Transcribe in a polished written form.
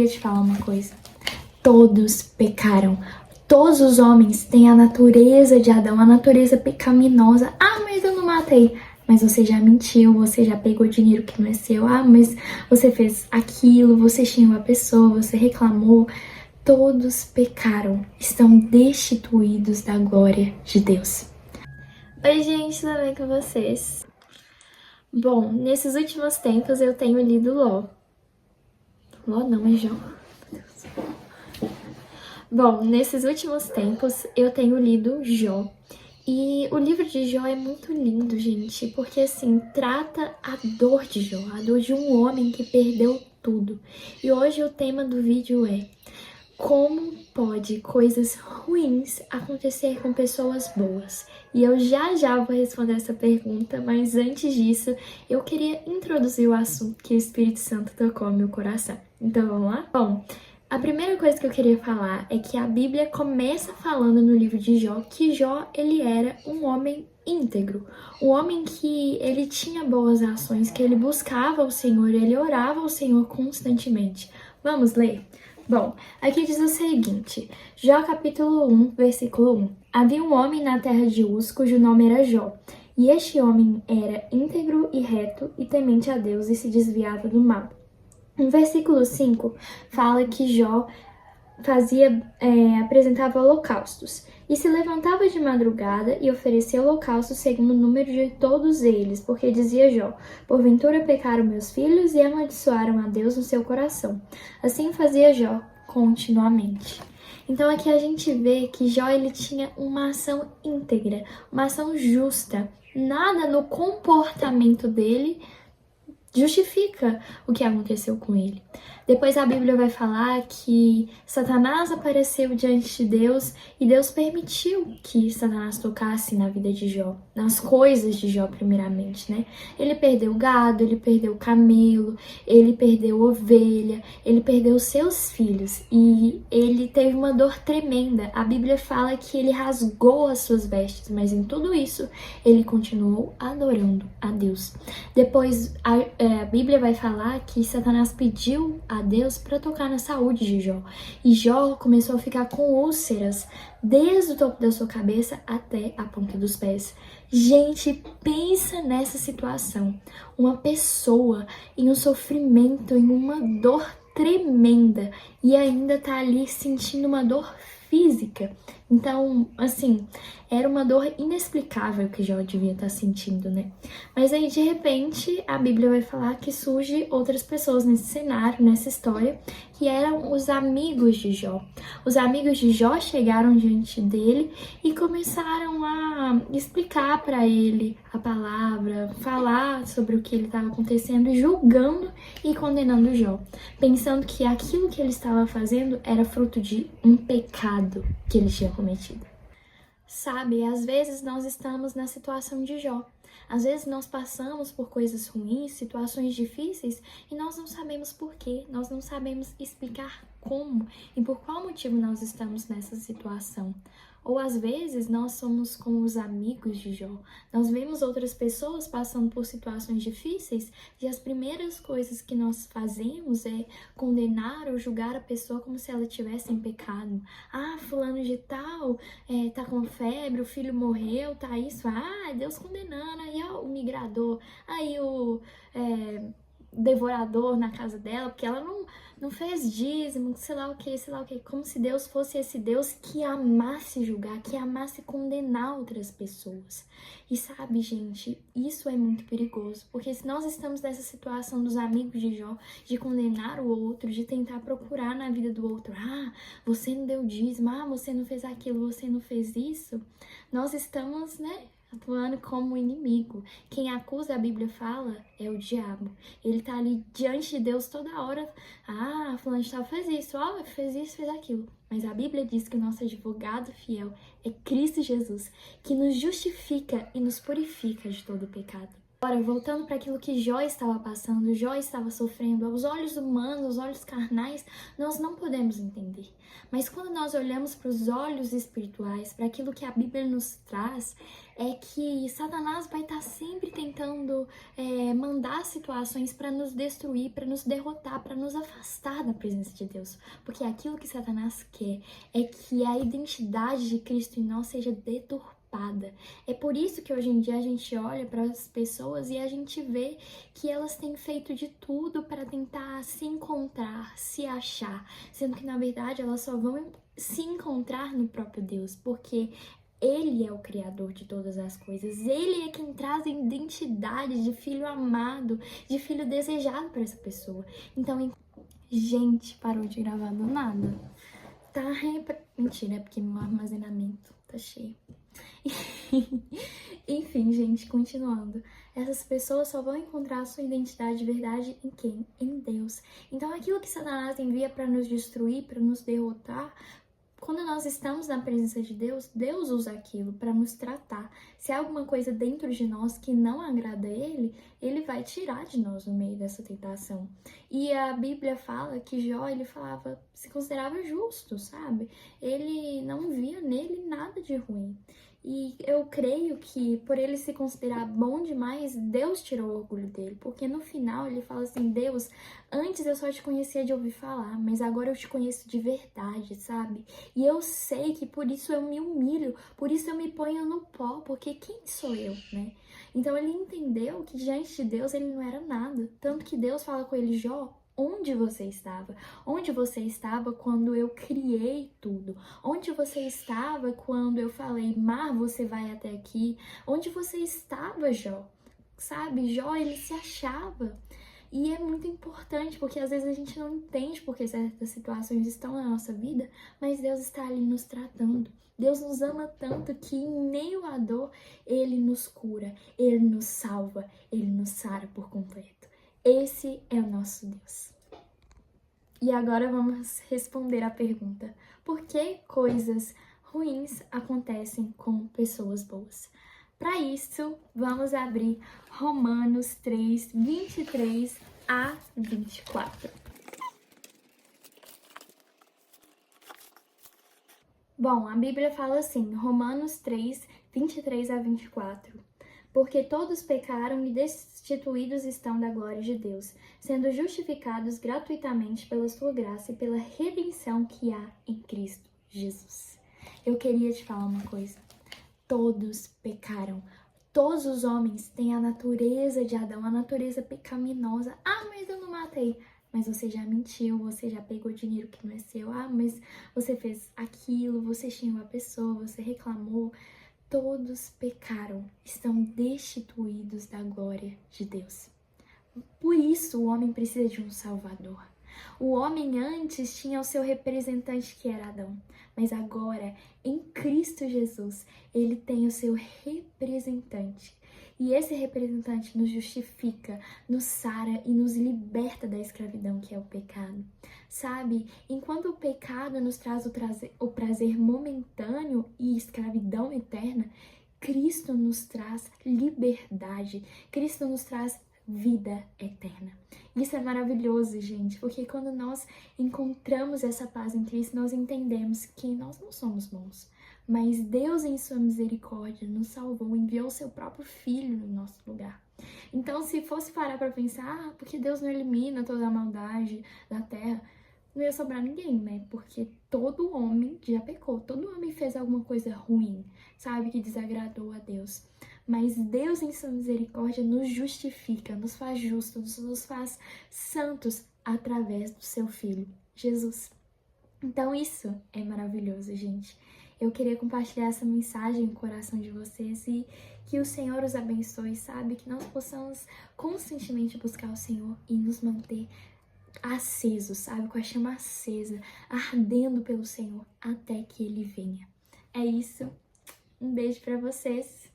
Te falar uma coisa, todos pecaram, todos os homens têm a natureza de Adão, a natureza pecaminosa. Ah, mas eu não matei. Mas você já mentiu, você já pegou dinheiro que não é seu. Ah, mas você fez aquilo, você xingou a pessoa, você reclamou. Todos pecaram, estão destituídos da glória de Deus. Oi gente, tudo bem com vocês? Bom, nesses últimos tempos eu tenho lido Ló. Ló não, é Jó. Bom, nesses últimos tempos eu tenho lido Jó. E o livro de Jó é muito lindo, gente, porque assim, trata a dor de Jó, a dor de um homem que perdeu tudo. E hoje o tema do vídeo é: como pode coisas ruins acontecer com pessoas boas? E eu já vou responder essa pergunta, mas antes disso, eu queria introduzir o assunto que o Espírito Santo tocou no meu coração. Então vamos lá? Bom, a primeira coisa que eu queria falar é que a Bíblia começa falando no livro de Jó que Jó, ele era um homem íntegro, um homem que ele tinha boas ações, que ele buscava o Senhor, ele orava ao Senhor constantemente. Vamos ler? Bom, aqui diz o seguinte, Jó capítulo 1, versículo 1. Havia um homem na terra de Uz, cujo nome era Jó, e este homem era íntegro e reto e temente a Deus e se desviava do mal. No versículo 5, fala que Jó apresentava holocaustos, e se levantava de madrugada e oferecia holocaustos segundo o número de todos eles, porque dizia Jó, porventura pecaram meus filhos e amaldiçoaram a Deus no seu coração. Assim fazia Jó continuamente. Então aqui a gente vê que Jó ele tinha uma ação íntegra, uma ação justa. Nada no comportamento dele justifica o que aconteceu com ele. Depois a Bíblia vai falar que Satanás apareceu diante de Deus e Deus permitiu que Satanás tocasse na vida de Jó, nas coisas de Jó primeiramente, né? Ele perdeu gado, ele perdeu camelo, ele perdeu ovelha, ele perdeu seus filhos e ele teve uma dor tremenda. A Bíblia fala que ele rasgou as suas vestes, mas em tudo isso ele continuou adorando a Deus. Depois a Bíblia vai falar que Satanás pediu a Deus para tocar na saúde de Jó. E Jó começou a ficar com úlceras desde o topo da sua cabeça até a ponta dos pés. Gente, pensa nessa situação. Uma pessoa em um sofrimento, em uma dor tremenda e ainda tá ali sentindo uma dor física. Então, assim, era uma dor inexplicável que Jó devia estar sentindo, né? Mas aí, de repente, a Bíblia vai falar que surge outras pessoas nesse cenário, nessa história, que eram os amigos de Jó. Os amigos de Jó chegaram diante dele e começaram a explicar para ele a palavra, falar sobre o que ele estava acontecendo, julgando e condenando Jó, pensando que aquilo que ele estava fazendo era fruto de um pecado que ele tinha cometido. Sabe, às vezes nós estamos na situação de Jó. Às vezes nós passamos por coisas ruins, situações difíceis e nós não sabemos por quê, nós não sabemos explicar como e por qual motivo nós estamos nessa situação. Ou às vezes nós somos como os amigos de Jó. Nós vemos outras pessoas passando por situações difíceis e as primeiras coisas que nós fazemos é condenar ou julgar a pessoa como se ela tivesse em pecado. Ah, fulano de tal tá com febre, o filho morreu, tá isso. Ah, Deus condenando. Aí ó, o migrador, aí o devorador na casa dela, porque ela não fez dízimo, sei lá o que, como se Deus fosse esse Deus que amasse julgar, que amasse condenar outras pessoas. E sabe, gente, isso é muito perigoso, porque se nós estamos nessa situação dos amigos de Jó, de condenar o outro, de tentar procurar na vida do outro, ah, você não deu dízimo, ah, você não fez aquilo, você não fez isso, nós estamos, né, atuando como inimigo. Quem acusa, a Bíblia fala, é o diabo. Ele tá ali diante de Deus toda hora. Ah, fulano de tal fez isso, ó, fez isso, fez aquilo. Mas a Bíblia diz que o nosso advogado fiel é Cristo Jesus, que nos justifica e nos purifica de todo pecado. Agora, voltando para aquilo que Jó estava passando, Jó estava sofrendo, aos olhos humanos, aos olhos carnais, nós não podemos entender. Mas quando nós olhamos para os olhos espirituais, para aquilo que a Bíblia nos traz, é que Satanás vai estar sempre tentando mandar situações para nos destruir, para nos derrotar, para nos afastar da presença de Deus. Porque aquilo que Satanás quer é que a identidade de Cristo em nós seja deturpada. É por isso que hoje em dia a gente olha para as pessoas e a gente vê que elas têm feito de tudo para tentar se encontrar, se achar, sendo que na verdade elas só vão se encontrar no próprio Deus, porque Ele é o Criador de todas as coisas. Ele é quem traz a identidade de filho amado, de filho desejado para essa pessoa. Então, gente, parou de gravar do nada. Mentira, é porque meu armazenamento tá cheio. Enfim, gente, continuando. Essas pessoas só vão encontrar a sua identidade de verdade em quem? Em Deus. Então, aquilo que Satanás envia para nos destruir, para nos derrotar, quando nós estamos na presença de Deus, Deus usa aquilo para nos tratar. Se há alguma coisa dentro de nós que não agrada a Ele, Ele vai tirar de nós no meio dessa tentação. E a Bíblia fala que Jó, ele falava, se considerava justo, sabe? Ele não via nele nada de ruim. E eu creio que por ele se considerar bom demais, Deus tirou o orgulho dele. Porque no final ele fala assim, Deus, antes eu só te conhecia de ouvir falar, mas agora eu te conheço de verdade, sabe? E eu sei que por isso eu me humilho, por isso eu me ponho no pó, porque quem sou eu, né? Então ele entendeu que diante de Deus ele não era nada. Tanto que Deus fala com ele, Jó, onde você estava? Onde você estava quando eu criei tudo? Onde você estava quando eu falei, mar, você vai até aqui? Onde você estava, Jó? Sabe, Jó, ele se achava. E é muito importante, porque às vezes a gente não entende porque certas situações estão na nossa vida, mas Deus está ali nos tratando. Deus nos ama tanto que em meio à dor, Ele nos cura, Ele nos salva, Ele nos sara por completo. Esse é o nosso Deus. E agora vamos responder a pergunta: por que coisas ruins acontecem com pessoas boas? Para isso, vamos abrir Romanos 3, 23 a 24. Bom, a Bíblia fala assim, Romanos 3, 23 a 24. Porque todos pecaram e destituídos estão da glória de Deus, sendo justificados gratuitamente pela sua graça e pela redenção que há em Cristo Jesus. Eu queria te falar uma coisa. Todos pecaram. Todos os homens têm a natureza de Adão, a natureza pecaminosa. Ah, mas eu não matei. Mas você já mentiu, você já pegou dinheiro que não é seu. Ah, mas você fez aquilo, você xingou a pessoa, você reclamou. Todos pecaram, estão destituídos da glória de Deus. Por isso o homem precisa de um Salvador. O homem antes tinha o seu representante que era Adão, mas agora em Cristo Jesus ele tem o seu representante. E esse representante nos justifica, nos sara e nos liberta da escravidão que é o pecado. Sabe, enquanto o pecado nos traz o prazer momentâneo e escravidão eterna, Cristo nos traz liberdade, Cristo nos traz vida eterna. Isso é maravilhoso, gente, porque quando nós encontramos essa paz em Cristo, nós entendemos que nós não somos bons, mas Deus, em sua misericórdia, nos salvou, enviou o seu próprio Filho no nosso lugar. Então, se fosse parar para pensar, porque Deus não elimina toda a maldade da terra, não ia sobrar ninguém, né? Porque todo homem já pecou, todo homem fez alguma coisa ruim, sabe? Que desagradou a Deus. Mas Deus, em sua misericórdia, nos justifica, nos faz justos, nos faz santos através do seu Filho, Jesus. Então isso é maravilhoso, gente. Eu queria compartilhar essa mensagem no coração de vocês e que o Senhor os abençoe, sabe? Que nós possamos constantemente buscar o Senhor e nos manter acesos, sabe? Com a chama acesa, ardendo pelo Senhor até que Ele venha. É isso. Um beijo pra vocês.